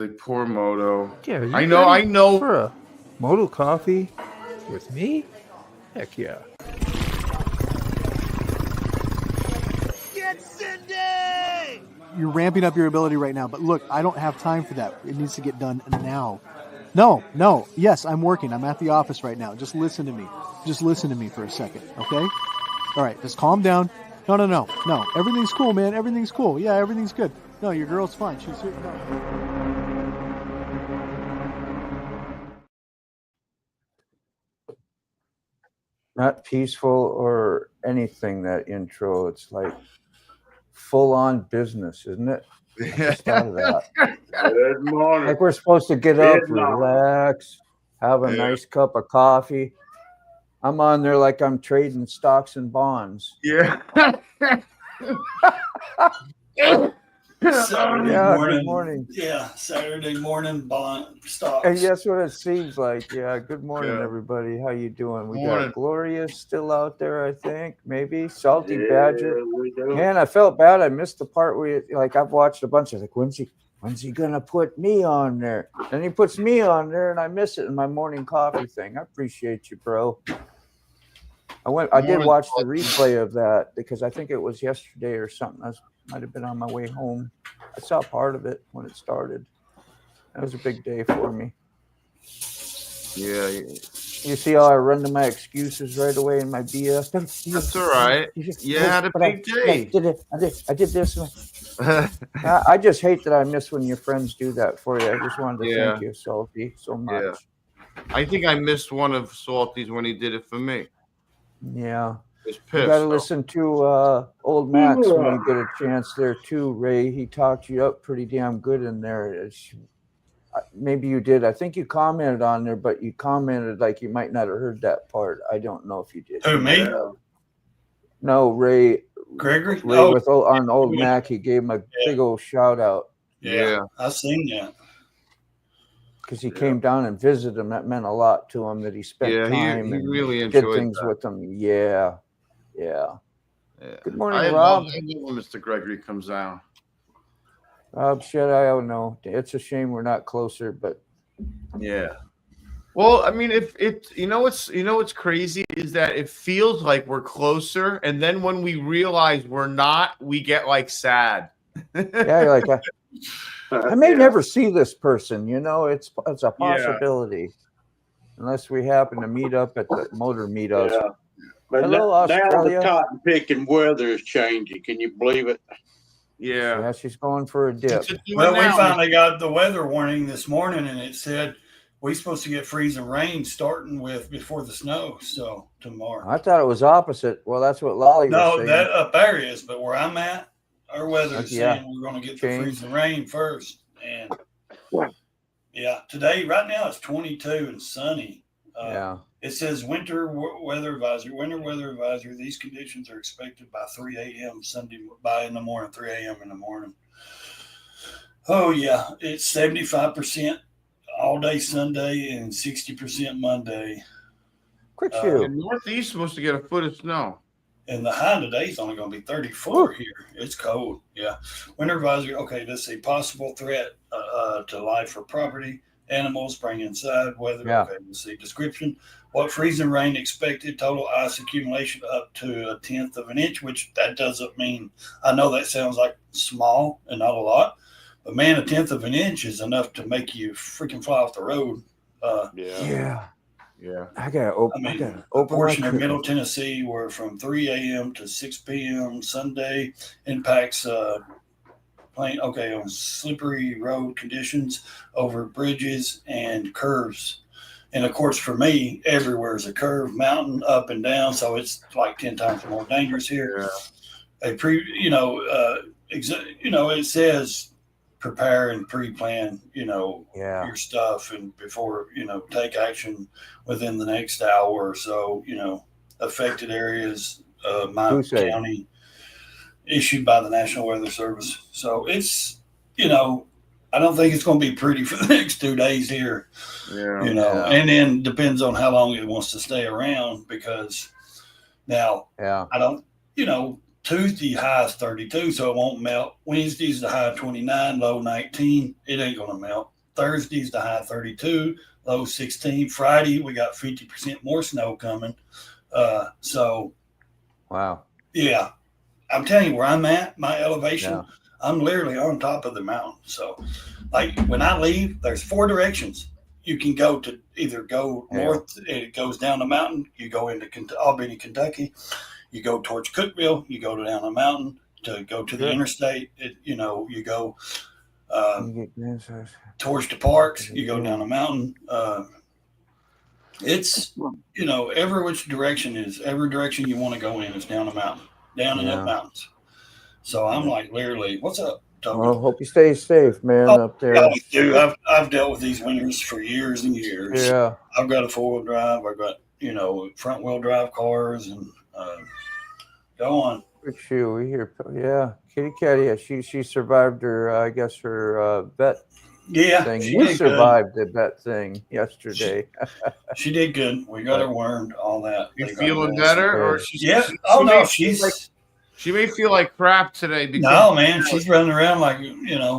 Like poor Moto. Yeah, I know. For a Moto coffee with me? Heck yeah. Get Cindy! You're ramping up your ability right now, but look, I don't have time for that. It needs to get done now. No. Yes, I'm working. I'm at the office right now. Just listen to me. Just listen to me for a second, okay? All right, just calm down. No. Everything's cool, man. Everything's cool. Yeah, everything's good. No, your girl's fine. She's here. No. Not peaceful or anything, that intro. It's like full-on business, isn't it? I just thought of that. Good morning. Like we're supposed to get up, relax, have a nice cup of coffee. I'm on there like I'm trading stocks and bonds. Yeah. Good morning. Yeah, Saturday morning bond stocks. And that's what it seems like. Yeah, good morning, everybody. How you doing? We got Gloria still out there, I think. Maybe Salty Badger. Man, I felt bad. I missed the part where I've watched a bunch of when's he gonna put me on there? And he puts me on there, and I miss it in my morning coffee thing. I appreciate you, bro. I did watch the replay of that because I think it was yesterday or something. I might have been on my way home. I saw part of it when it started. That was a big day for me. Yeah. You see how I run to my excuses right away in my BS? That's all right. Yeah, had a big day. I did this. I just hate that I miss when your friends do that for you. I just wanted to thank you, Salty, so much. Yeah. I think I missed one of Salty's when he did it for me. Yeah. You got to listen to old Max when you get a chance there too, Ray. He talked you up pretty damn good in there. Maybe you did. I think you commented on there, but you commented like you might not have heard that part. I don't know if you did. Who, me? No, Ray. Gregory? Ray on old Mac, he gave him a big old shout out. Yeah. I've seen that. Because he came down and visited him. That meant a lot to him that he spent time he and really enjoyed did things with him. Yeah. Good morning, I Rob. love when Mr. Gregory comes out. Rob, shit, I don't know. It's a shame we're not closer, but yeah. Well, I mean, if it, what's crazy is that it feels like we're closer, and then when we realize we're not, we get sad. Yeah, you're like, I may never see this person. It's a possibility, unless we happen to meet up at the motor meetups. Yeah. But hello, Australia. Now the cotton picking weather is changing. Can you believe it? Yeah, she's going for a dip. Well, we finally got the weather warning this morning, and it said we're supposed to get freezing rain starting before the snow. So tomorrow. I thought it was opposite. Well, that's what Lolly was saying. No, that up there is, but where I'm at, our weather is saying we're going to get the freezing rain first. And today, right now, it's 22 and sunny. It says winter weather advisory. These conditions are expected by 3 a.m. Sunday, 3 a.m. in the morning. Oh, yeah. It's 75% all day Sunday and 60% Monday. Quick shoot. Northeast is supposed to get a foot of snow. And the high today is only going to be 34 here. It's cold. Yeah. Winter advisory. Okay, let's see. Possible threat to life or property. Animals, bring inside, weather. Yeah. Okay, let's see. Description. What freezing rain expected? Total ice accumulation up to 1/10 of an inch, which that doesn't mean. I know that sounds like small and not a lot, but man, 1/10 of an inch is enough to make you freaking fly off the road. Yeah. I got a portion of Middle Tennessee where from 3 a.m. to 6 p.m. Sunday impacts on slippery road conditions over bridges and curves. And of course, for me, everywhere is a curve, mountain, up and down. So it's like 10 times more dangerous here. Yeah. It says prepare and pre-plan, your stuff and before, take action within the next hour or so, affected areas, my county, issued by the National Weather Service. So it's, I don't think it's going to be pretty for the next 2 days here, and then depends on how long it wants to stay around because now I don't, Tuesday high is 32, so it won't melt. Wednesday's the high 29, low 19. It ain't gonna melt. Thursday's the high 32, low 16. Friday we got 50% more snow coming. So wow. Yeah, I'm telling you where I'm at. My elevation. Yeah. I'm literally on top of the mountain. So, like when I leave, there's 4 directions you can go to. Either go north, and it goes down the mountain. You go into Albany, Kentucky. You go towards Cookeville. You go down the mountain to go to the interstate. You go towards the parks. You go down the mountain. It's every which direction every direction you want to go in is down the mountain, down and up mountains. So I'm like literally, what's up, Toby? Well, hope you stay safe, man, up there. I always do. I've dealt with these winters for years and years. Yeah. I've got a 4-wheel drive. I've got front wheel drive cars and go on. Good shoe. We hear, Kitty Cat. Yeah, she survived her. I guess her vet. Yeah, thing. You survived the vet thing yesterday. She did good. We got her wormed, all that. You feeling better, or she's? Yeah. She may feel like crap today. No, man, she's running around like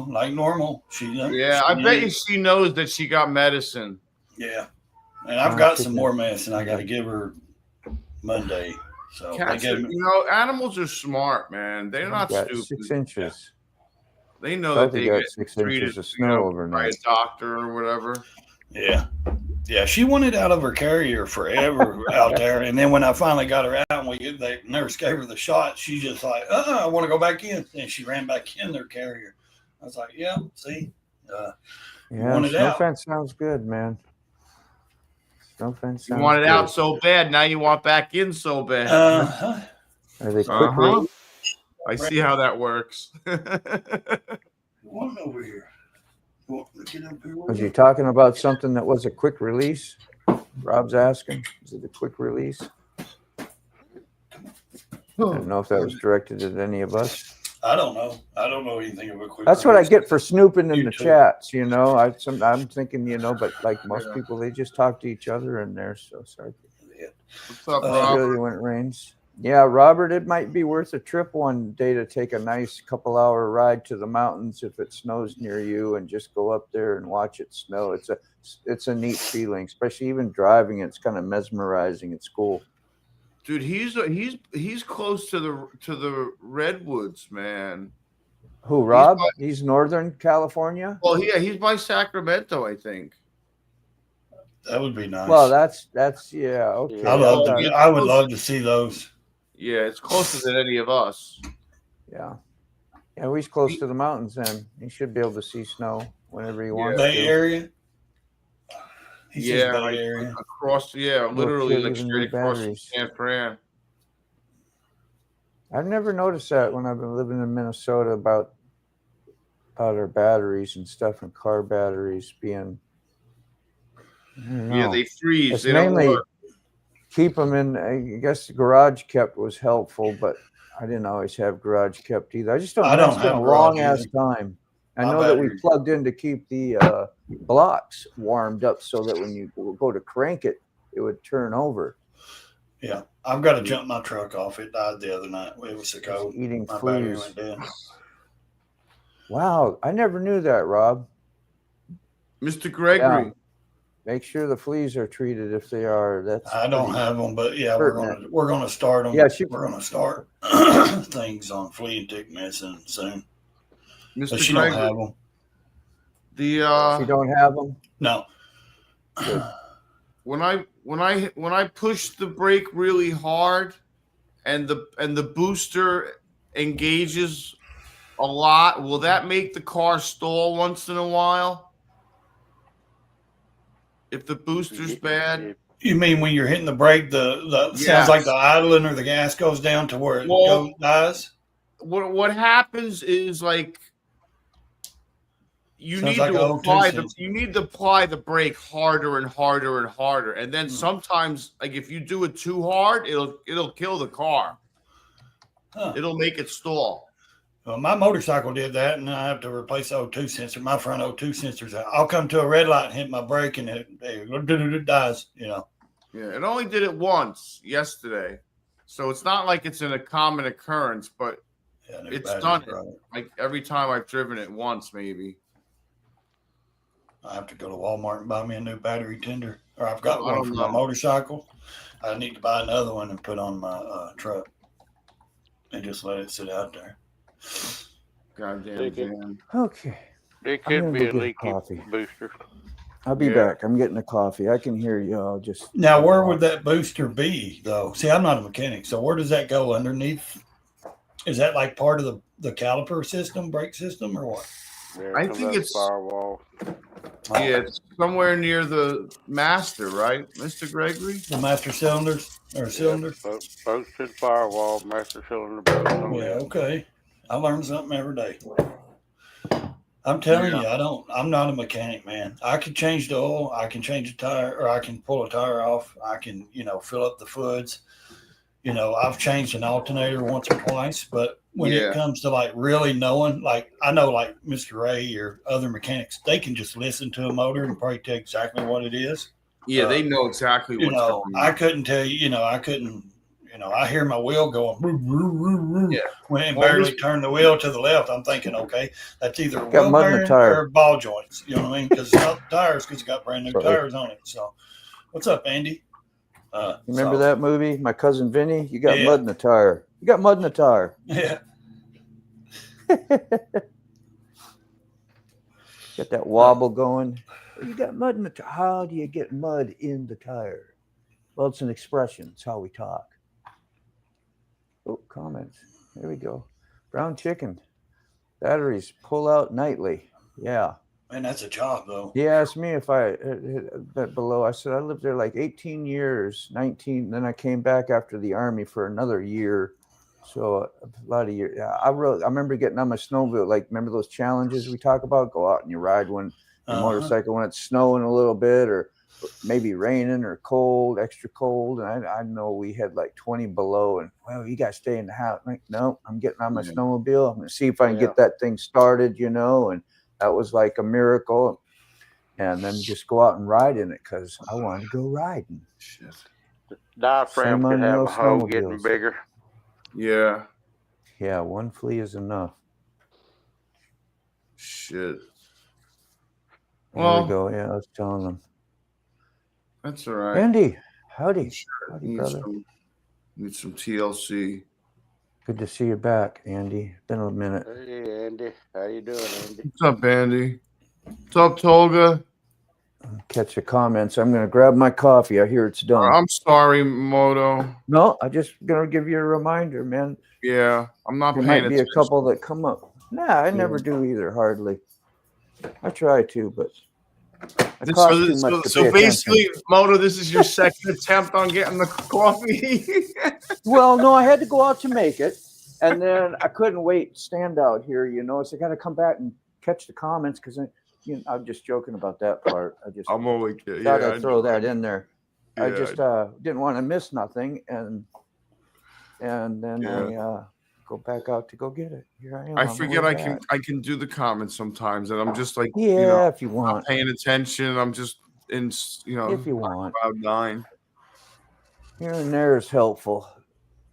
like normal. I bet you she knows that she got medicine. Yeah, and I've got some more medicine I got to give her Monday. So cats animals are smart, man. They're not stupid. 6 inches. They know that they got get 6 inches of snow overnight. By a doctor or whatever. Yeah. Yeah, she wanted out of her carrier forever out there. And then when I finally got her out and the nurse gave her the shot, she just like, I want to go back in. And she ran back in their carrier. I was like, yeah, see? Snow fence sounds good, man. Snow fence sounds You want it good. out so bad, now you want back in so bad. Are they quick? I see how that works. One over here. Was you talking about something that was a quick release? Rob's asking. Is it a quick release? I don't know if that was directed at any of us. I don't know. I don't know anything about quick. That's what I get for snooping in the chats. I'm thinking, but like most people, they just talk to each other in there. So sorry. What's up, Rob? Really when it rains. Yeah, Robert, it might be worth a trip one day to take a nice couple-hour ride to the mountains if it snows near you, and just go up there and watch it snow. It's a neat feeling, especially even driving. It's kind of mesmerizing. It's cool. Dude, he's close to the redwoods, man. Who, Rob? He's Northern California. Well, yeah, he's by Sacramento, I think. That would be nice. Well, that's okay. I would love to see those. Yeah, it's closer than any of us. Yeah, he's close to the mountains, and he should be able to see snow whenever he wants. Bay Area. Bay Area. Across. Yeah, literally like straight across from San Fran. I've never noticed that when I've been living in Minnesota about our batteries and stuff, and car batteries being. Yeah, they freeze. It's they mainly don't work. Keep them in. I guess the garage kept was helpful, but I didn't always have garage kept either. I just don't. It's been a long ass time. I know that we plugged in to keep the blocks warmed up so that when you go to crank it, it would turn over. Yeah, I've got to jump my truck off. It died the other night. It was so cold. Eating my fleas. Went down. Wow, I never knew that, Rob. Mr. Gregory. Yeah. Make sure the fleas are treated if they are. I don't have them, but yeah, we're gonna start them. Yeah, we're gonna start things on flea and tick medicine soon. Mr. But she Gregory, don't have them. She don't have them. No. When I push the brake really hard, and the booster engages a lot, will that make the car stall once in a while? If the booster's bad? You mean when you're hitting the brake, sounds like the idling or the gas goes down to where it dies? What happens is like you need to apply the brake harder and harder and harder, and then sometimes like if you do it too hard, it'll kill the car. It'll make it stall. Well, my motorcycle did that, and I have to replace the O2 sensor. My front O2 sensor's out. I'll come to a red light and hit my brake, and it dies. Yeah, it only did it once yesterday, So it's not like it's a common occurrence, but it's done it. Like every time I've driven it once, maybe. I have to go to Walmart and buy me a new battery tender, or I've got one for my motorcycle. I need to buy another one and put on my truck, and just let it sit out there. Goddamn Jan. Okay. It could be a leaky coffee booster. I'll be back. I'm getting a coffee. I can hear you. I'll just. Now, where would that booster be, though? See, I'm not a mechanic, so where does that go underneath? Is that like part of the caliper system, brake system, or what? Yeah, I think it's firewall. Yeah, it's somewhere near the master, right, Mr. Gregory? The master cylinders or cylinder? Posted firewall, master cylinder. Yeah, okay. I learn something every day. I'm telling you, I'm not a mechanic, man. I can change the oil, I can change a tire, or I can pull a tire off. I can, fill up the fluids. I've changed an alternator once or twice, but when it comes to like really knowing, like I know like Mr. Ray or other mechanics, they can just listen to a motor and probably tell exactly what it is. Yeah, they know exactly what's going on. I couldn't tell you, I couldn't, I hear my wheel going when it barely turn the wheel to the left. I'm thinking, okay, that's either a wheel bearing or ball joints. You know what I mean? Because it's not the tires, because it's got brand new tires on it. So, what's up, Andy? Remember that movie, My Cousin Vinny? You got mud in the tire. You got mud in the tire. Yeah. Got that wobble going. You got mud in the tire. How do you get mud in the tire? Well, it's an expression. It's how we talk. Oh, comments. There we go. Brown chicken. Batteries pull out nightly. Yeah. Man, that's a job, though. He asked me if I below. I said I lived there like 18 years, 19. Then I came back after the Army for another year. So a lot of years. I remember getting on my snowmobile. Like, remember those challenges we talk about? Go out and you ride one motorcycle when it's snowing a little bit, or maybe raining or cold, extra cold. And I know we had like 20 below, and well, you guys stay in the house. Like, no, I'm getting on my snowmobile. I'm gonna see if I can get that thing started, and that was like a miracle. And then just go out and ride in it because I wanted to go riding. Shit. The diaphragm could have a hole getting bigger. Yeah. Yeah, one flea is enough. Shit. There we go. Yeah, I was telling them. That's all right. Andy, howdy. Howdy, brother. Need some TLC. Good to see you back, Andy. Been a minute. Hey, Andy. How you doing, Andy? What's up, Andy? What's up, Tolga? Catch the comments. I'm going to grab my coffee. I hear it's done. I'm sorry, Moto. No, I'm just going to give you a reminder, man. Yeah, I'm not there paying might be a couple that come up. Nah, I never do either, hardly. I try to, but so basically, Moto, this is your second attempt on getting the coffee. Well, no, I had to go out to make it, and then I couldn't wait, stand out here, so I got to come back and catch the comments because I'm just joking about that part. I'm only kidding. Thought I'd throw that in there. Yeah, I just didn't want to miss nothing, and then I go back out to go get it. Here I am. I forget I can do the comments sometimes, and I'm just like, if you want, not paying attention. I'm just in, if you want, about 9. Here and there is helpful,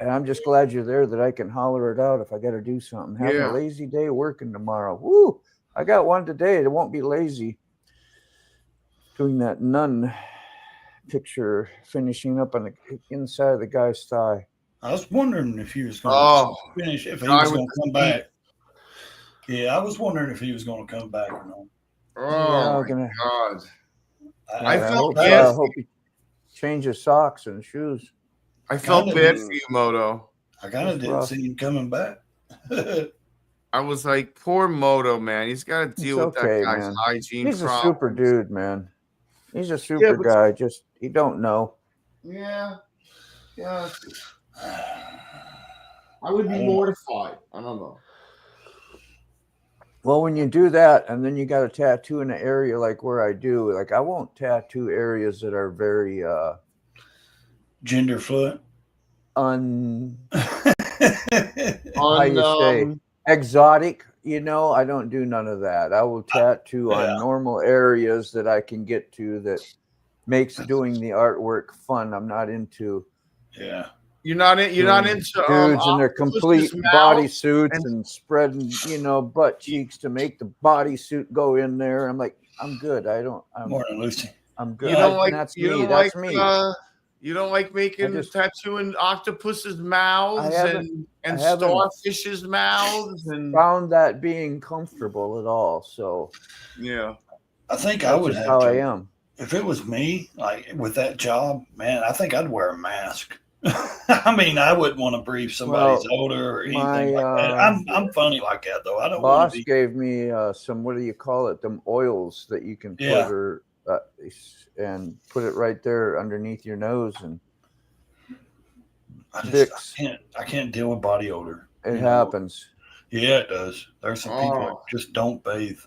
and I'm just glad you're there that I can holler it out if I got to do something. Having a lazy day working tomorrow. Woo! I got one today. It won't be lazy. Doing that nun picture, finishing up on the inside of the guy's thigh. I was wondering if he was going to finish, if he was going to come back. Yeah, I was wondering if he was going to come back or not. Oh, my God. I felt bad. I hope he changes socks and shoes. I felt bad for you, Moto. I kind of didn't see him coming back. I was like, poor Moto, man. He's got to deal with that guy's hygiene He's problems. A super dude, man. He's a super guy. Just, he don't know. Yeah. Yeah. I would be mortified. I don't know. Well, when you do that, and then you got a tattoo in an area like where I do, like I won't tattoo areas that are very gender fluid. How you say exotic, I don't do none of that. I will tattoo on normal areas that I can get to that makes doing the artwork fun. I'm not into You're not into dudes in their complete bodysuits and and spreading, butt cheeks to make the bodysuit go in there. I'm like, I'm good. Morning, Lucy. I'm good. You don't like that's you me. don't That's like me. You don't like making tattooing octopus's mouths and starfish's mouths and found that being comfortable at all. So yeah, I think I would have how to. I am. If it was me, like with that job, man, I think I'd wear a mask. I mean, I wouldn't want to breathe somebody's odor or anything like that. I'm funny like that though. I don't want to be. Gave me some, what do you call it? Them oils that you can put and put it right there underneath your nose and I can't deal with body odor. It happens. Yeah, it does. There's some people that just don't bathe.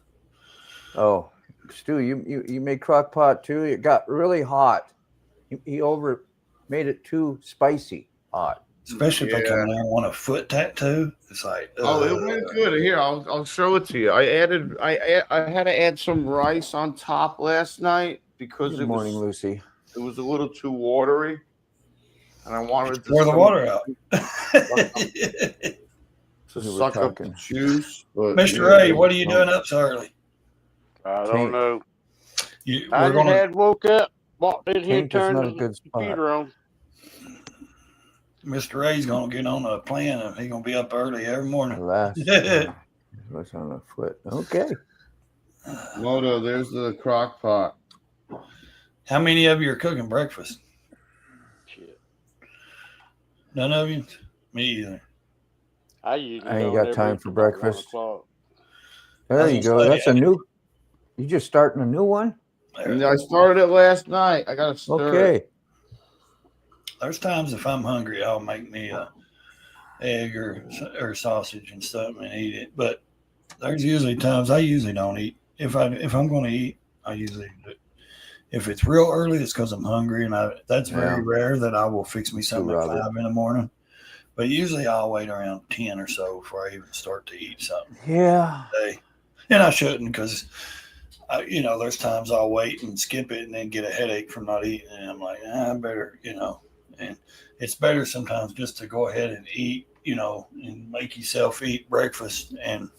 Oh, Stu, you made crock pot too. It got really hot. He made it too spicy hot. Especially if they come in there and want a foot tattoo. It's like, it went good. Here, I'll show it to you. I had to add some rice on top last night because Lucy. It was a little too watery, and I wanted to pour the water out. to suck up the juice. But Mr. Ray, what are you doing up so early? I don't know. I had woke up, walked in here, turned the computer on. Mr. Ray's gonna get on a plan and he's gonna be up early every morning. What's on the foot? Okay. Moto, there's the crock pot. How many of you are cooking breakfast? Shit. None of you? Me either. I usually ain't got time for breakfast. 1 o'clock. There you go. That's a new. You just starting a new one? I started it last night. I gotta stir. Okay. There's times if I'm hungry, I'll make me a egg or sausage and stuff and eat it. But there's usually times I usually don't eat. If I'm going to eat, I usually do it. If it's real early, it's because I'm hungry, and that's very rare that I will fix me something at 5 in the morning. But usually I'll wait around 10 or so before I even start to eat something. Yeah. And I shouldn't because, there's times I'll wait and skip it and then get a headache from not eating. And I'm like, I better, and it's better sometimes just to go ahead and eat, and make yourself eat breakfast. And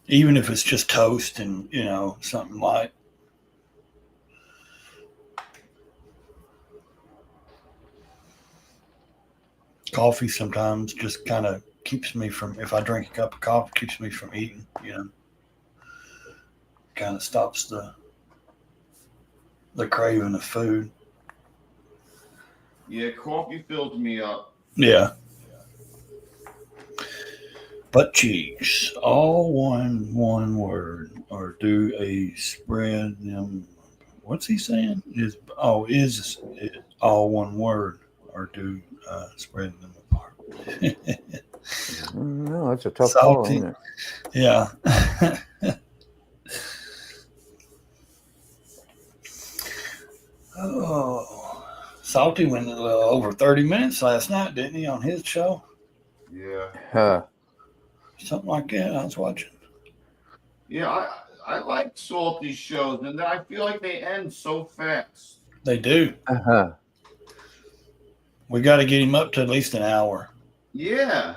even if it's just toast and, something light. Coffee sometimes just kind of keeps me from, if I drink a cup of coffee, keeps me from eating, kind of stops the craving of food. Yeah, coffee fills me up. Yeah. Butt cheeks, all one word, or do a spread them. What's he saying? Is it all one word, or do spread them apart? No, it's a tough call, isn't it? Yeah. Salty went over 30 minutes last night, didn't he, on his show? Yeah. Something like that. I was watching. Yeah, I like Salty shows, and I feel like they end so fast. They do. We got to get him up to at least an hour. Yeah.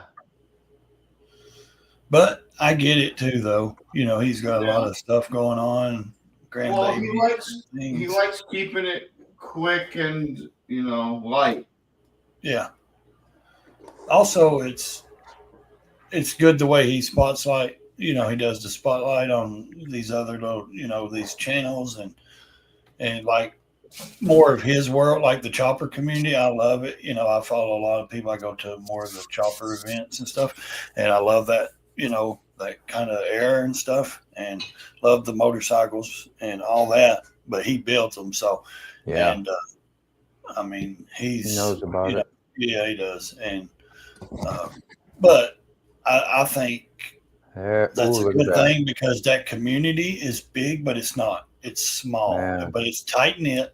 But I get it too, though. He's got a lot of stuff going on. Well, he likes keeping it quick and light. Yeah. Also, it's good the way he spotlight. He does the spotlight on these other little, these channels and like more of his world, like the chopper community. I love it. I follow a lot of people. I go to more of the chopper events and stuff, and I love that. That kind of air and stuff, and love the motorcycles and all that. But he builds them, so yeah. And I mean, he knows about it. Yeah, he does. And but I think that's a good thing because that community is big, but it's not. It's small, but it's tight knit,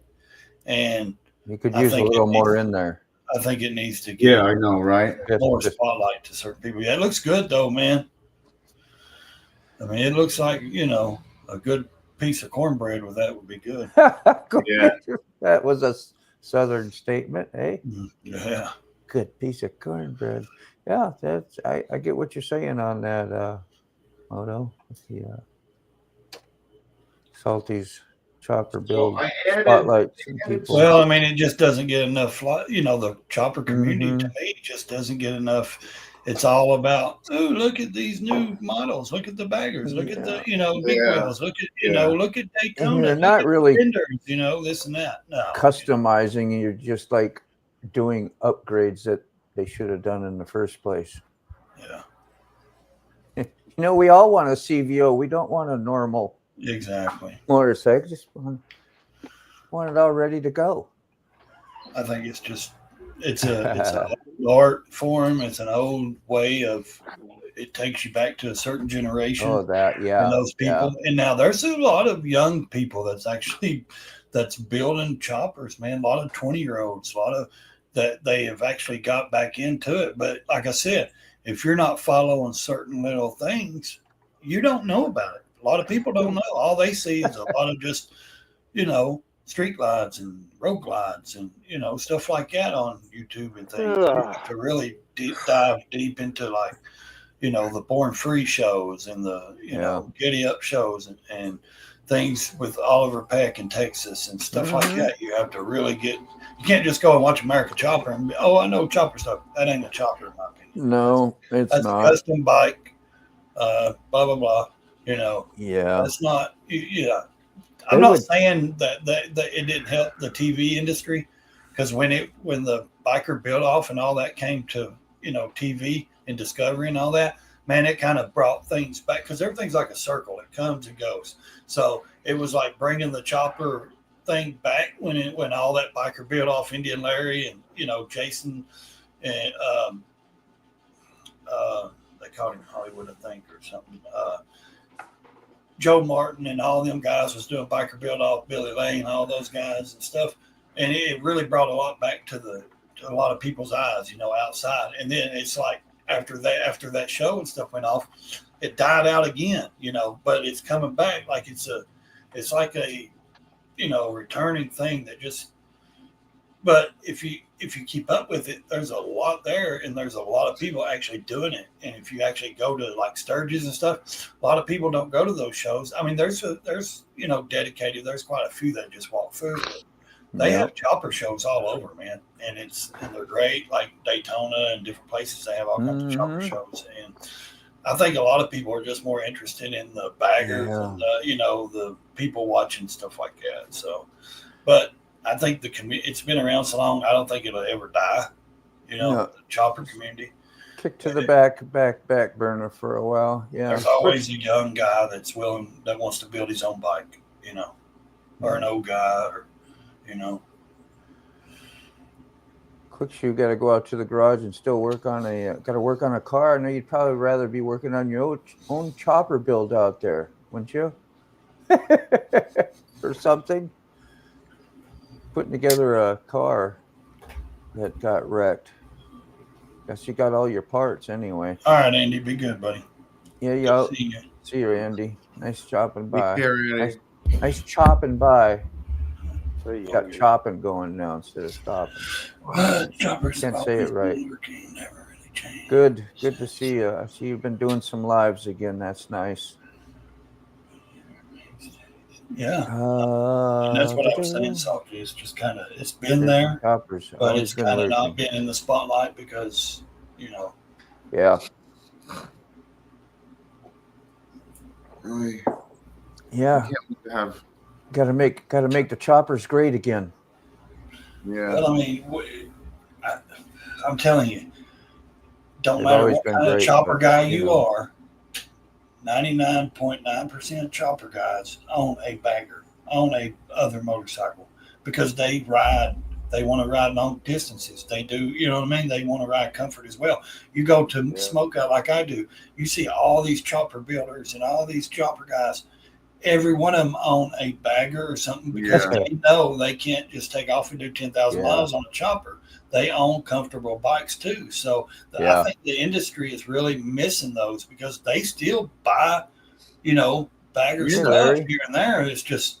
and you could use a little more in there. I think it needs to get. Yeah, I know, right? More spotlight to certain people. Yeah, it looks good though, man. I mean, it looks like a good piece of cornbread with that would be good. Yeah, that was Southern statement, eh? Yeah. Good piece of cornbread. Yeah, that's I get what you're saying on that, Moto. With the Salty's chopper build spotlight some people. Well, I mean, it just doesn't get enough. The chopper community to me just doesn't get enough. It's all about, oh, look at these new models. Look at the baggers. Look at the, big wheels. Look at, look at Daytona. And you're not really fenders, this and that. No, customizing. You're just like doing upgrades that they should have done in the first place. Yeah. We all want a CVO. We don't want a normal. Exactly. Motorcycle. Just want it all ready to go. I think it's an art form. It's an old way of. It takes you back to a certain generation. Oh, that, yeah. And those people, and now there's a lot of young people that's building choppers, man. A lot of 20-year-olds, a lot of that they have actually got back into it. But like I said, if you're not following certain little things, you don't know about it. A lot of people don't know. All they see is a lot of just, street glides and road glides and, stuff like that on YouTube and things. To really dive deep into the Born Free shows and the, Giddy Up shows and things with Oliver Peck in Texas and stuff like that. You have to really you can't just go and watch American Chopper and I know chopper stuff. That ain't a chopper in my opinion. No, that's not. A custom bike, blah, blah, blah. Yeah. That's not. Yeah, I'm not saying that it didn't help the TV industry, because when the biker build off and all that came to TV and Discovery and all that, man, it kind of brought things back, because everything's like a circle. It comes and goes. So it was like bringing the chopper thing back when all that biker build off, Indian Larry and Jason and they called him Hollywood, I think, or something. Joe Martin and all them guys was doing biker build off, Billy Lane, all those guys and stuff. And it really brought a lot back to a lot of people's eyes, outside. And then it's like after that show and stuff went off, it died out again, but it's coming back like it's like a returning thing that just. But if you keep up with it, there's a lot there, and there's a lot of people actually doing it. And if you actually go to like Sturgis and stuff, a lot of people don't go to those shows. I mean, there's dedicated. There's quite a few that just walk through. They have chopper shows all over, man, and they're great. Like Daytona and different places, they have all kinds of chopper shows. And I think a lot of people are just more interested in the baggers and the people watching stuff like that. So, but. I think it's been around so long. I don't think it'll ever die. The chopper community. Kick to the back burner for a while. Yeah. There's always a young guy that wants to build his own bike, or an old guy, or, Quick shoe, got to go out to the garage and still work on a car. I know you'd probably rather be working on your own chopper build out there, wouldn't you? Or something. Putting together a car that got wrecked. Guess you got all your parts anyway. All right, Andy, be good, buddy. Yeah, see you, Andy. Nice chopping by. Take care, Andy. Nice chopping by. So you got chopping going now instead of stopping. Can't say it right. Never really changed. Good to see you. I see you've been doing some lives again. That's nice. Yeah, and that's what I was saying, Salty. It's just kind of, it's been there, but it's kind of not been in the spotlight because, Yeah. Really? Yeah. Got to make the choppers great again. Yeah. Well, I mean, I'm telling you, don't matter what kind of chopper guy you are. 99.9% of chopper guys own a bagger, own a other motorcycle, because they want to ride long distances. They do, you know what I mean? They want to ride comfort as well. You go to smoke out like I do, you see all these chopper builders and all these chopper guys, every one of them own a bagger or something, because they know they can't just take off and do 10,000 miles on a chopper. They own comfortable bikes too. So I think the industry is really missing those, because they still buy, baggers stuff here and there. It's just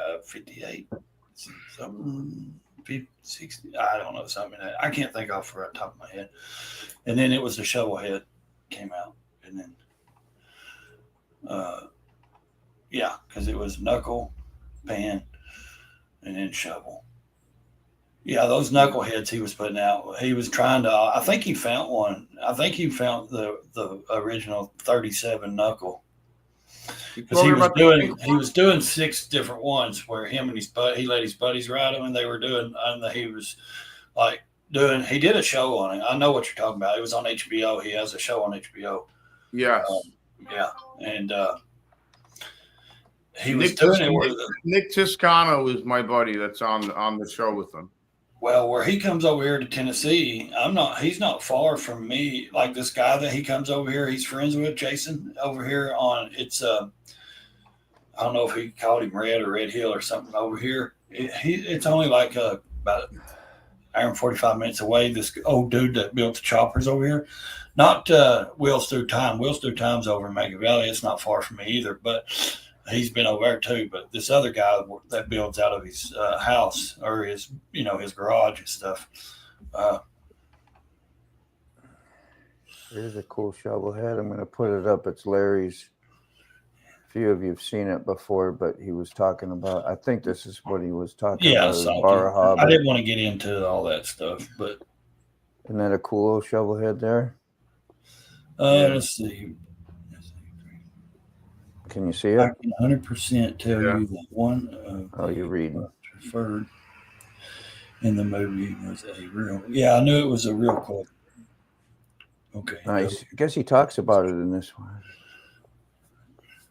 58, something 50, 60. I don't know, something like that. I can't think off the top of my head. And then it was the shovel head came out, and then yeah, because it was knuckle, pan, and then shovel. Yeah, those knuckleheads he was putting out. He was trying to. I think he found one. I think he found the original 37 knuckle. Because he was doing 6 different ones where him and he let his buddies ride them, and they were doing. And he was like doing. He did a show on it. I know what you're talking about. It was on HBO. He has a show on HBO. Yes. Yeah, and he was doing it where Nick Toscano is my buddy that's on the show with him. Well, where he comes over here to Tennessee, he's not far from me. Like this guy that he comes over here, he's friends with Jason over here it's I don't know if he called him Red or Red Hill or something over here. It's only like about an hour and 45 minutes away. This old dude that built the choppers over here, not Wheels Through Time. Wheels Through Time's over in Mega Valley. It's not far from me either, but he's been over there too. But this other guy that builds out of his house or his garage and stuff. Here's a cool shovel head. I'm going to put it up. It's Larry's. A few of you have seen it before, but he was talking about. I think this is what he was talking about. I didn't want to get into all that stuff, but isn't that a cool little shovel head there? Let's see. Can you see it? I can 100% tell you that one. You're reading. Referred in the movie was a real. Yeah, I knew it was a real quote. Okay. Nice. I guess he talks about it in this one.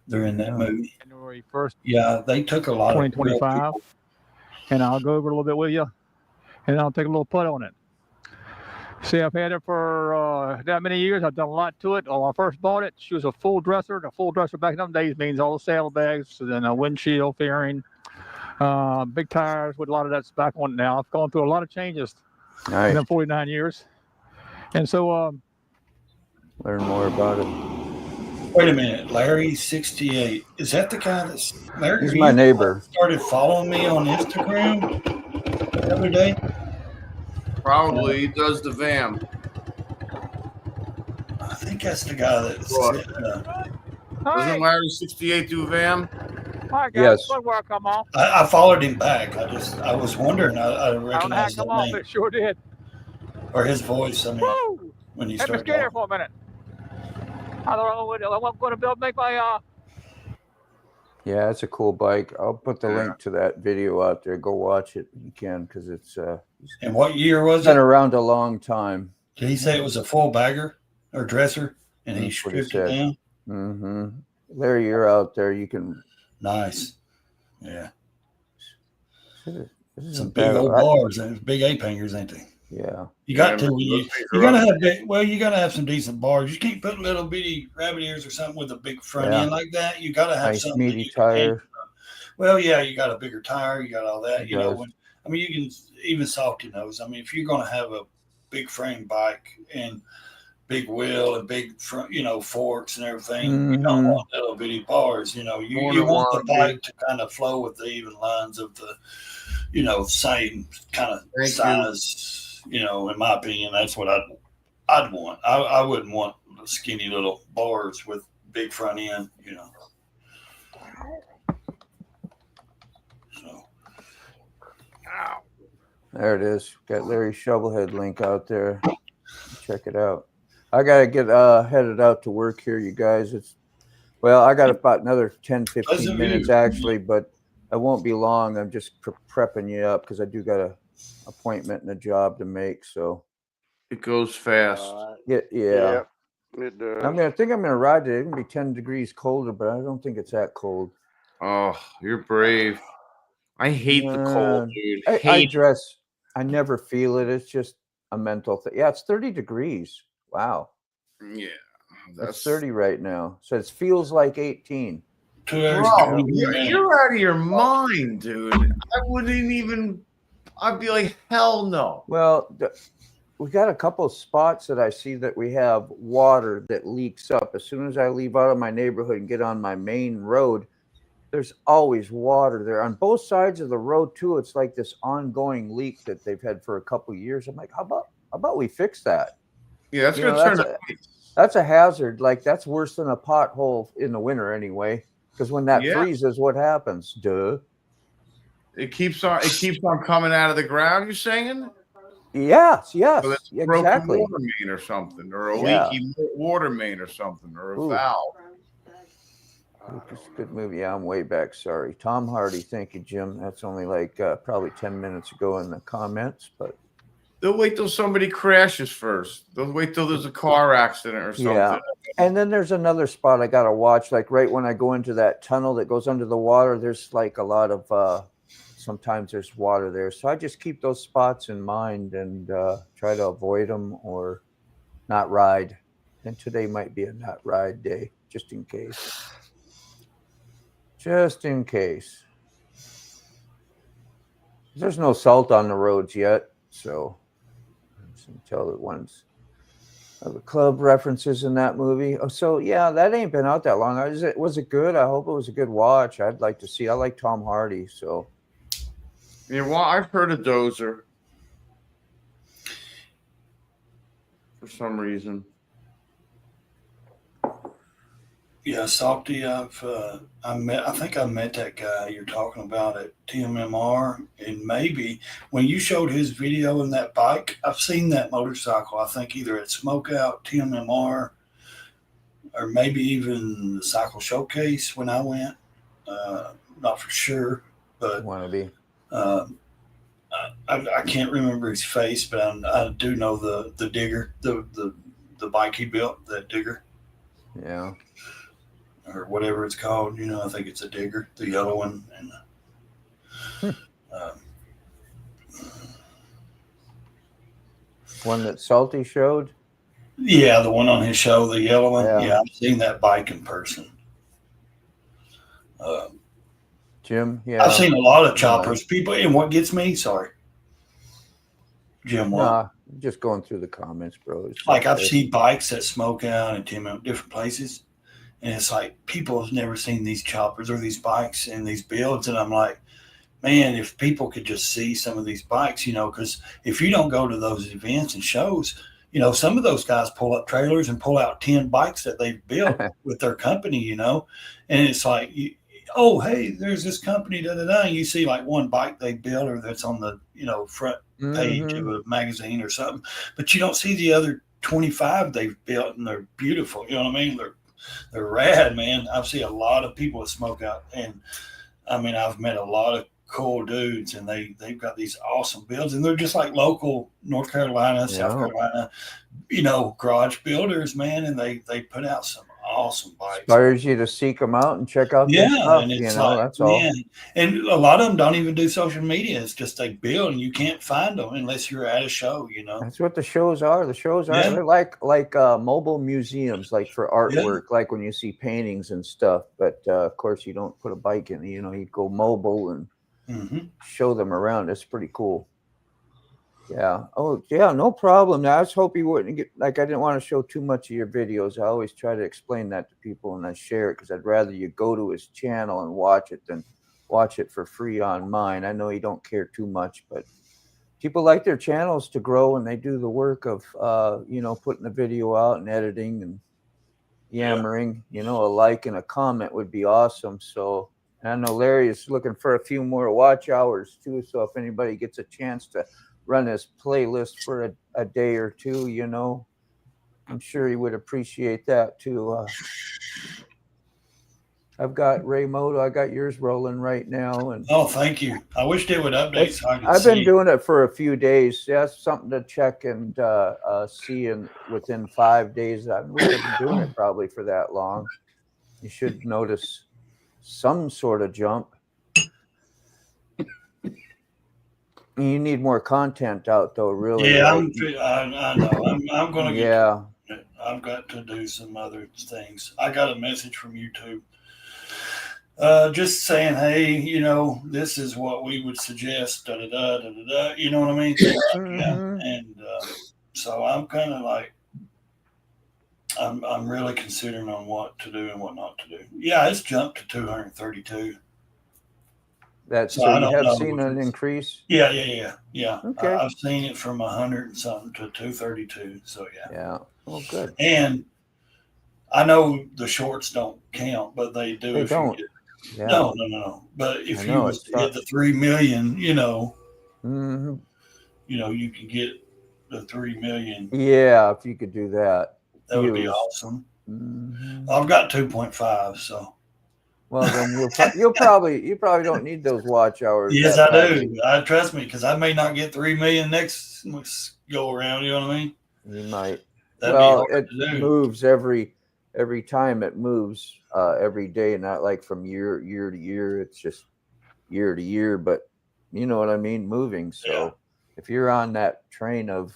They're in that movie. January 1st. Yeah, they took a lot 2025. And I'll go over a little bit with you, and I'll take a little putt on it. See, I've had it for that many years. I've done a lot to it. When I first bought it, she was a full dresser. And a full dresser back in them days means all the saddlebags, and then a windshield fairing, big tires with a lot of that's back on it now. I've gone through a lot of changes in them 49 years. And so learn more about it. Wait a minute, Larry 68. Is that the guy that's Larry? He's my neighbor. Started following me on Instagram the other day. Probably he does the VAM. I think that's the guy that. Doesn't Larry 68 do VAM? Hi guys, yes. Where come on? I followed him back. I was wondering. I recognized that name. It sure did. Or his voice. I mean, woo! When he started. started. Let me here for a minute. I don't know. I'm going to make my. Yeah, it's a cool bike. I'll put the link to that video out there. Go watch it if you can, because it's. And what year was it? Been around a long time. Did he say it was a full bagger or dresser, and he stripped it down? Mm-hmm. Larry, you're out there. You can. Nice. Yeah. Some big old bars and big ape hangers, ain't they? Yeah. You got to. You gotta have you gotta have some decent bars. You can't put little bitty rabbit ears or something with a big front end like that. You gotta have something. Meaty tire. Well, yeah, you got a bigger tire. You got all that. You know, I mean, you can even softy nose. I mean, if you're gonna have a big frame bike and big wheel and big front, forks and everything, you don't want little bitty bars. You want the bike to kind of flow with the even lines of the, same kind of size. In my opinion, that's what I'd want. I wouldn't want skinny little bars with big front end, So, there it is. Got Larry's Shovelhead link out there. Check it out. I gotta get headed out to work here, you guys. I got about another 10-15 minutes actually, but I won't be long. I'm just prepping you up because I do got a appointment and a job to make, so it goes fast. Yeah. It does. I'm gonna ride it. It's gonna be 10 degrees colder, but I don't think it's that cold. Oh, you're brave. I hate the cold, dude. I never feel it. It's just a mental thing. Yeah, it's 30 degrees. Wow. Yeah, that's 30 right now. So it feels like 18. Bro, you're out of your mind, dude. I wouldn't even. I'd be like, hell no. Well, we got a couple of spots that I see that we have water that leaks up. As soon as I leave out of my neighborhood and get on my main road, there's always water there on both sides of the road too. It's like this ongoing leak that they've had for a couple of years. I'm like, how about we fix that? Yeah, that's going to turn that's a hazard. Like that's worse than a pothole in the winter anyway. Because when that freezes, what happens? Duh. It keeps on coming out of the ground. You're saying? Yes, So exactly. Broken water main or something, or a leaky water main or something, or a valve. It's a good movie. Yeah, I'm way back. Sorry. Tom Hardy. Thank you, Jim. That's only like probably 10 minutes ago in the comments, but they'll wait till somebody crashes first. They'll wait till there's a car accident or something. Yeah. And then there's another spot I got to watch. Like right when I go into that tunnel that goes under the water, there's like a lot of, sometimes there's water there. So I just keep those spots in mind and try to avoid them or not ride. And today might be a not ride day, just in case. Just in case. There's no salt on the roads yet, so until the ones of the club references in that movie. Oh, so yeah, that ain't been out that long. Was it good? I hope it was a good watch. I'd like to see. I like Tom Hardy, so. Yeah, well, I've heard of Dozer for some reason. Yeah, Salty. I think I met that guy you're talking about at TMMR, and maybe when you showed his video in that bike, I've seen that motorcycle. I think either at Smokeout, TMMR, or maybe even the Cycle Showcase when I went. Not for sure, but wannabe. I can't remember his face, but I do know the digger, the bike he built, that digger. Yeah. Or whatever it's called, I think it's a digger, the yellow one, and one that Salty showed. Yeah, the one on his show, the yellow one. Yeah, I've seen that bike in person. Jim, yeah, I've seen a lot of choppers. People, and what gets me, sorry, Jim, what? Nah, just going through the comments, bro. Like I've seen bikes that smoke out and different places. And it's like people have never seen these choppers or these bikes and these builds. And I'm like, man, if people could just see some of these bikes, because if you don't go to those events and shows, some of those guys pull up trailers and pull out 10 bikes that they've built with their company, and it's like, oh, hey, there's this company, and you see like one bike they built or that's on the, front page of a magazine or something, but you don't see the other 25 they've built, and they're beautiful. You know what I mean? They're rad, man. I've seen a lot of people at Smokeout, and I mean, I've met a lot of cool dudes, and they've got these awesome builds, and they're just like local North Carolina, South Carolina, garage builders, man, and they put out some awesome bikes. Inspires you to seek them out and check out their stuff, and it's that's all. And a lot of them don't even do social media. It's just they build, and you can't find them unless you're at a show, That's what the shows are. The shows are they're like mobile museums, like for artwork, like when you see paintings and stuff. But of course, you don't put a bike in. You go mobile and show them around. It's pretty cool. Yeah. Oh, yeah. No problem. Now, I just hope you wouldn't get I didn't want to show too much of your videos. I always try to explain that to people and I share it because I'd rather you go to his channel and watch it than watch it for free on mine. I know you don't care too much, but people like their channels to grow and they do the work of, putting the video out and editing and yammering. A like and a comment would be awesome. So, and I know Larry is looking for a few more watch hours too. So if anybody gets a chance to run his playlist for a day or two, I'm sure he would appreciate that too. I've got Ray Moto. I got yours rolling right now. And oh, thank you. I wish they would update. So I've been doing it for a few days. That's something to check and see within 5 days. I've been doing it probably for that long. You should notice some sort of jump. You need more content out, though, really. Yeah, I know. I'm going to get. Yeah. I've got to do some other things. I got a message from YouTube, just saying, hey, this is what we would suggest. Da da da da da. You know what I mean? Yeah. And so I'm kind of like, I'm really considering on what to do and what not to do. Yeah, it's jumped to 232. So you have seen an increase? Yeah. Okay. I've seen it from 100 and something to 232. So yeah. Yeah. Oh, good. And I know the shorts don't count, but they do. They don't. Yeah. No. But if you was to get the 3 million, mm-hmm. You can get the 3 million. Yeah, if you could do that, that would be awesome. Mm-hmm. I've got 2.5, so. Well, then you probably don't need those watch hours. Yes, I do. Trust me, because I may not get 3 million next go around. You know what I mean? You might. That'd it moves every time. It moves every day, not like from year to year. It's just year to year, but you know what I mean, moving. So if you're on that train of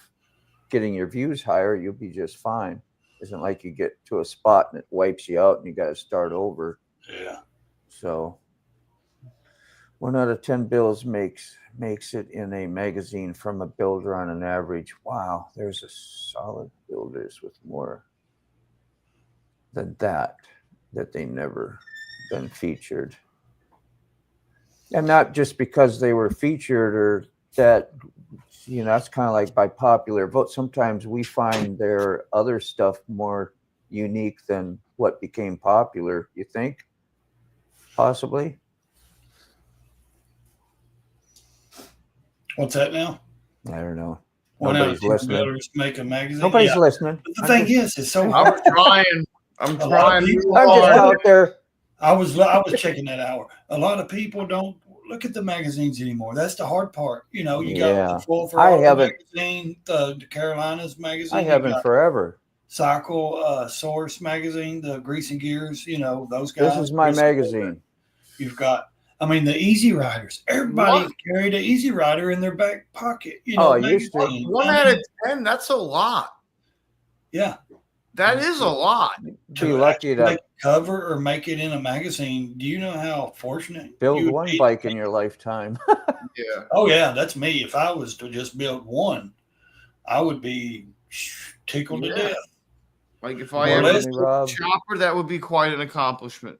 getting your views higher, you'll be just fine. Isn't like you get to a spot and it wipes you out and you got to start over. Yeah. So 1 out of 10 bills makes it in a magazine from a builder on an average. Wow, there's a solid builders with more than that they never been featured. And not just because they were featured or that, that's kind of like by popular vote. Sometimes we find their other stuff more unique than what became popular. You think? Possibly. What's that now? I don't know. Nobody's listening. Make a magazine. Nobody's listening. But the thing is, it's so hard. I'm trying. I'm just out there. I was checking that hour. A lot of people don't look at the magazines anymore. That's the hard part. You got the Full Throttle magazine, the Carolinas magazine. I haven't forever. Cycle Source magazine, the Grease and Gears. Those guys. This is my magazine. You've got. The Easy Riders. Everybody carried an Easy Rider in their back pocket. I used to. 1 out of 10. That's a lot. Yeah, that is a lot. Be lucky to cover or make it in a magazine. Do you know how fortunate? Build one bike in your lifetime. Yeah. Oh yeah, that's me. If I was to just build one, I would be tickled to death. Like if I ever did a chopper, that would be quite an accomplishment.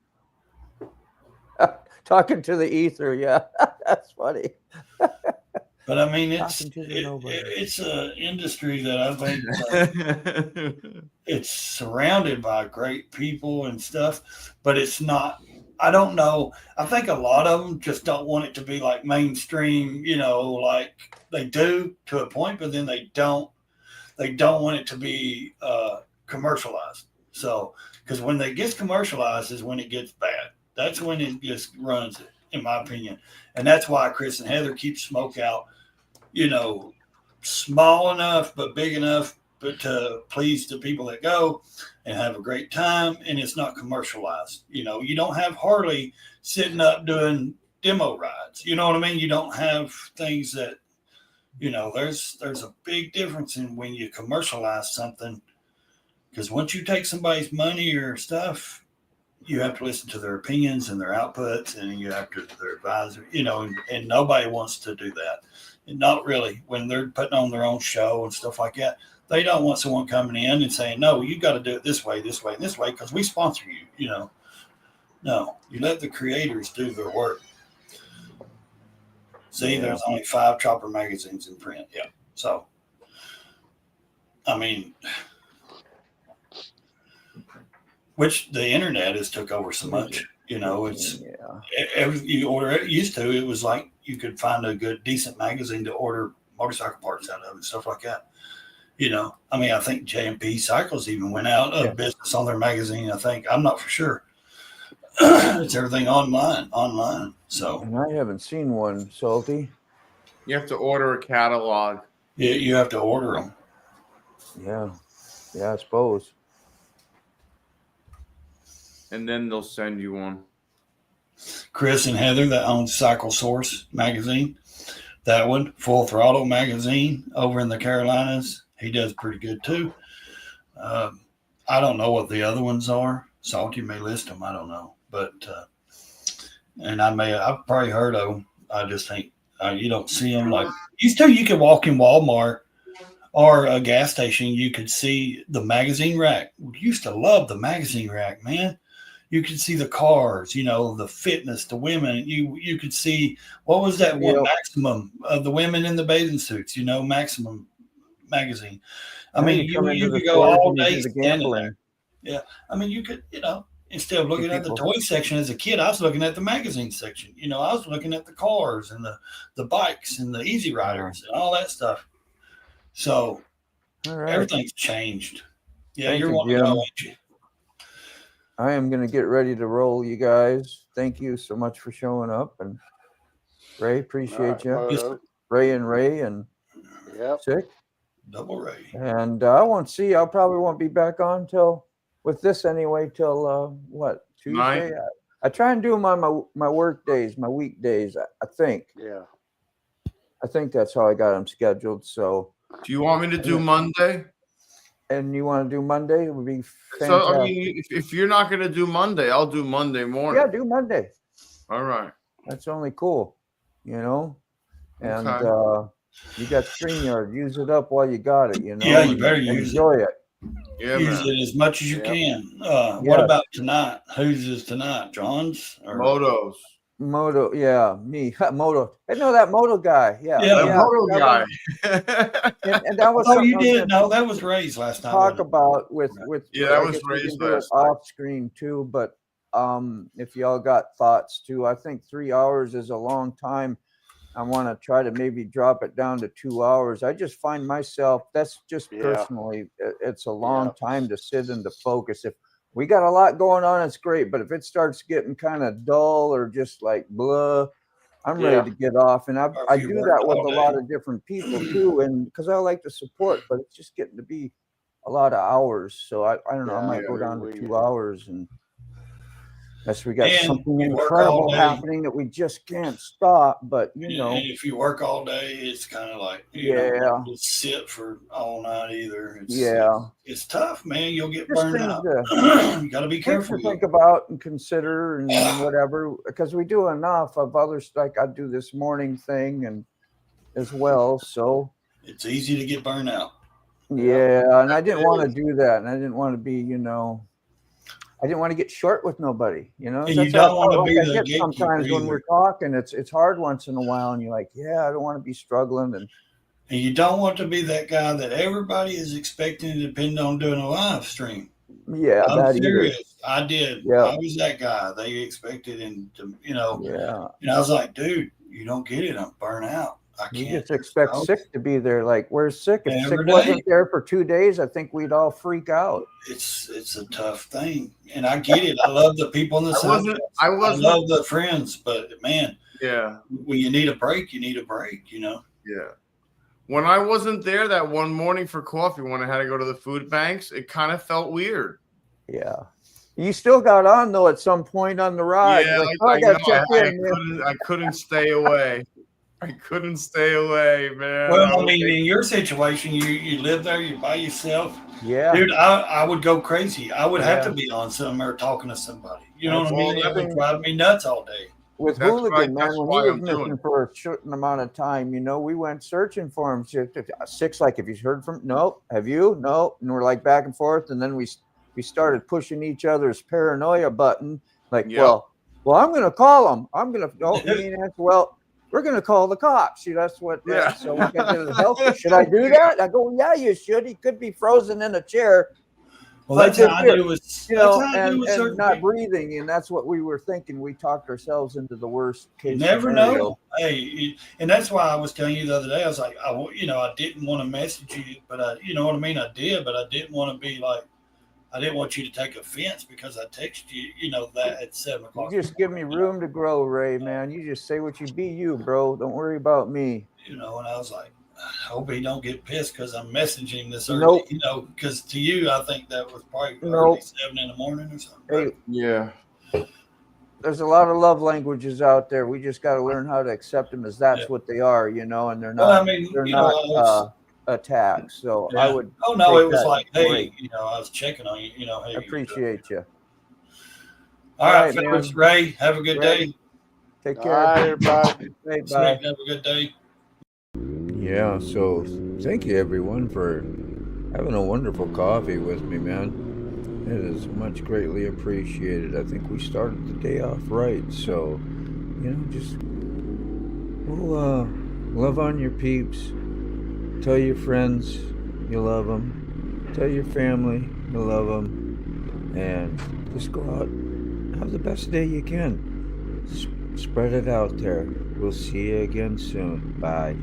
Talking to the ether, yeah, that's funny. But it's an industry that I think it's surrounded by great people and stuff, but it's not. I don't know. I think a lot of them just don't want it to be like mainstream. Like they do to a point, but then they don't. They don't want it to be commercialized. So, because when it gets commercialized is when it gets bad. That's when it just runs it, in my opinion. And that's why Chris and Heather keep smoke out, small enough but big enough but to please the people that go and have a great time. And it's not commercialized. You don't have Harley sitting up doing demo rides. You know what I mean? You don't have things that, there's a big difference in when you commercialize something. Because once you take somebody's money or stuff, you have to listen to their opinions and their outputs, and you have to their advisor, and nobody wants to do that. And not really when they're putting on their own show and stuff like that. They don't want someone coming in and saying, no, you got to do it this way, because we sponsor you, No, you let the creators do their work. See, there's only 5 chopper magazines in print. Yeah. So, which the internet has took over so much, it's you order it. Used to, it was like you could find a good, decent magazine to order motorcycle parts out of and stuff like that. I think J&P Cycles even went out of business on their magazine. I think, I'm not for sure. It's everything online. So, and I haven't seen one, Salty. You have to order a catalog. Yeah, you have to order them. Yeah, I suppose. And then they'll send you one. Chris and Heather that own Cycle Source magazine, that one, Full Throttle magazine over in the Carolinas, he does pretty good too. I don't know what the other ones are. Salty may list them. I don't know, but and I've probably heard of them. I just think you don't see them like used to. You could walk in Walmart or a gas station, you could see the magazine rack. We used to love the magazine rack, man. You could see the cars, the fitness, the women. You could see, what was that one, Maximum, of the women in the bathing suits, Maximum magazine. I mean, you could go all day standing there. Yeah. I mean, you could, instead of looking at the toy section as a kid, I was looking at the magazine section. I was looking at the cars and the bikes and the Easy Riders and all that stuff. So everything's changed. Yeah, you're one to go, ain't you? I am going to get ready to roll, you guys. Thank you so much for showing up. And Ray, appreciate you. Ray and Sick. Double Ray. And I probably won't be back on till Tuesday? I try and do them on my work days, my weekdays, I think. Yeah. I think that's how I got them scheduled. So do you want me to do Monday? And you want to do Monday? It would be fantastic. So, I mean, if you're not going to do Monday, I'll do Monday morning. Yeah, do Monday. All right. That's only cool, And Okay. You got StreamYard. Use it up while you got it, Yeah, you better enjoy it. Yeah, use it as much as you can. What about tonight? Whose is tonight? John's or Moto's? Moto, yeah, me. Moto. I know that Moto guy. Yeah, Moto guy. And that was. Oh, you did? No, that was Ray's last time. Talk about with. Yeah, that was Ray's last time. Off screen too, but if y'all got thoughts too, I think 3 hours is a long time. I want to try to maybe drop it down to 2 hours. I just find myself, that's just personally, it's a long time to sit and to focus. If we got a lot going on, it's great. But if it starts getting kind of dull or just like blah, I'm ready to get off. And I do that with a lot of different people too. And because I like to support, but it's just getting to be a lot of hours. So I don't know, I might go down to 2 hours and unless we got something incredible happening that we just can't stop. But and if you work all day, it's kind of like don't sit for all night either. It's tough, man. You'll get burned out. You got to be careful. To think about and consider and whatever, because we do enough of others. Like I do this morning thing and as well, so it's easy to get burned out. Yeah, and I didn't want to do that, and I didn't want to be, I didn't want to get short with nobody, And you don't want to be the gatekeeper sometimes when we're talking, it's hard once in a while, and you're like, I don't want to be struggling, and you don't want to be that guy that everybody is expecting to depend on doing a live stream. Yeah, I'm serious. I did. Yeah. I was that guy. They expected, and and I was like, dude, you don't get it. I'm burnt out. I can't. You just expect Sick to be there. Like, where's Sick? If Sick wasn't there for 2 days, I think we'd all freak out. It's a tough thing, and I get it. I love the people in the side. I love the friends, but man, when you need a break, you need a break. Yeah. When I wasn't there that one morning for coffee, when I had to go to the food banks, it kind of felt weird. Yeah. You still got on though at some point on the ride. Yeah, I couldn't stay away. I couldn't stay away, man. Well, I mean, in your situation, you live there, you're by yourself. Yeah. Dude, I would go crazy. I would have to be on somewhere talking to somebody. You know what I mean? That would drive me nuts all day. With Hooligan, man, when he was missing for a certain amount of time, we went searching for him. Six, like, have you heard from? No. Have you? No. And we're like back and forth. And then we started pushing each other's paranoia button. Like, well, I'm going to call him. I'm going to, we're going to call the cops. See, that's what. So we got to help. Should I do that? I go, yeah, you should. He could be frozen in a chair. Well, that's how I do with, and not breathing, and that's what we were thinking. We talked ourselves into the worst case. Never know. Hey, and that's why I was telling you the other day. I was like, I didn't want to message you, but you know what I mean. I did, but I didn't want to be like. I didn't want you to take offense because I texted you, that at 7 o'clock. You just give me room to grow, Ray, man. You just say what you be, you, bro. Don't worry about me. And I was like, I hope he don't get pissed because I'm messaging this early. Because to you, I think that was probably early 7 in the morning or something. Hey, yeah. There's a lot of love languages out there. We just got to learn how to accept them as that's what they are, and they're not. Well, I mean, they're not. Attacks. So I would. Oh no, it was like, hey, I was checking on you. Hey, I appreciate you. All right, fellas. Ray, have a good day. Take care. All right, everybody. Bye. Have a good day. Yeah, so thank you everyone for having a wonderful coffee with me, man. It is much greatly appreciated. I think we started the day off right, so just we'll love on your peeps. Tell your friends you love them. Tell your family you love them, and just go out, have the best day you can. Spread it out there. We'll see you again soon. Bye.